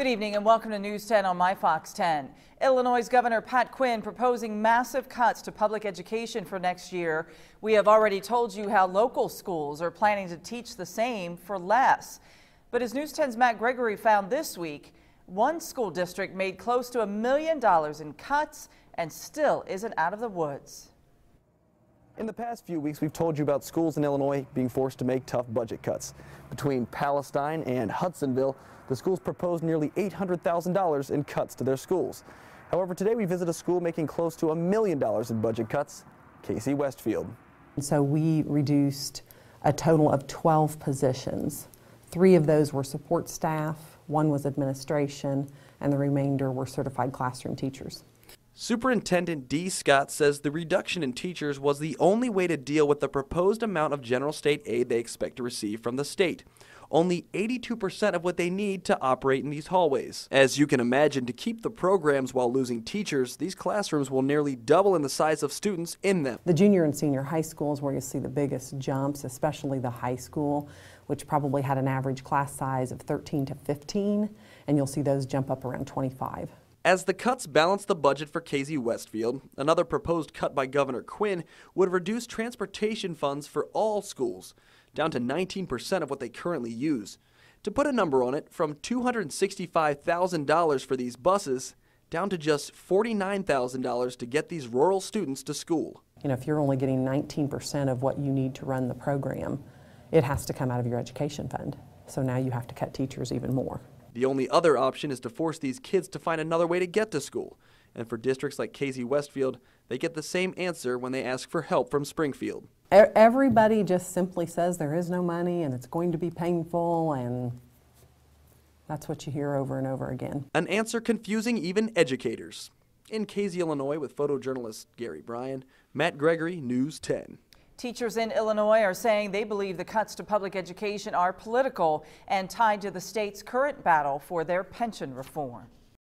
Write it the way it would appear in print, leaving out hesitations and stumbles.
Good evening and welcome to News 10 on My Fox 10. Illinois Governor Pat Quinn proposing massive cuts to public education for next year. We have already told you how local schools are planning to teach the same for less. But as News 10's Matt Gregory found this week, one school district made close to $1 million in cuts and still isn't out of the woods. In the past few weeks, we've told you about schools in Illinois being forced to make tough budget cuts. Between Palestine and Hudsonville, the schools proposed nearly $800,000 in cuts to their schools. However, today we visit a school making close to $1 million in budget cuts, Casey Westfield. So we reduced a total of 12 positions. 3 of those were support staff, 1 was administration, and the remainder were certified classroom teachers. Superintendent D. Scott says the reduction in teachers was the only way to deal with the proposed amount of general state aid they expect to receive from the state. Only 82% of what they need to operate in these hallways. As you can imagine, to keep the programs while losing teachers, these classrooms will nearly double in the size of students in them. The junior and senior high schools where you see the biggest jumps, especially the high school, which probably had an average class size of 13 to 15, and you'll see those jump up around 25. As the cuts balance the budget for Casey Westfield, another proposed cut by Governor Quinn would reduce transportation funds for all schools, down to 19% of what they currently use. To put a number on it, from $265,000 for these buses, down to just $49,000 to get these rural students to school. You know, if you're only getting 19% of what you need to run the program, it has to come out of your education fund. So now you have to cut teachers even more. The only other option is to force these kids to find another way to get to school. And for districts like Casey Westfield, they get the same answer when they ask for help from Springfield. Everybody just simply says there is no money and it's going to be painful, and that's what you hear over and over again. An answer confusing even educators. In Casey, Illinois, with photojournalist Gary Bryan, Matt Gregory, News 10. Teachers in Illinois are saying they believe the cuts to public education are political and tied to the state's current battle for their pension reform.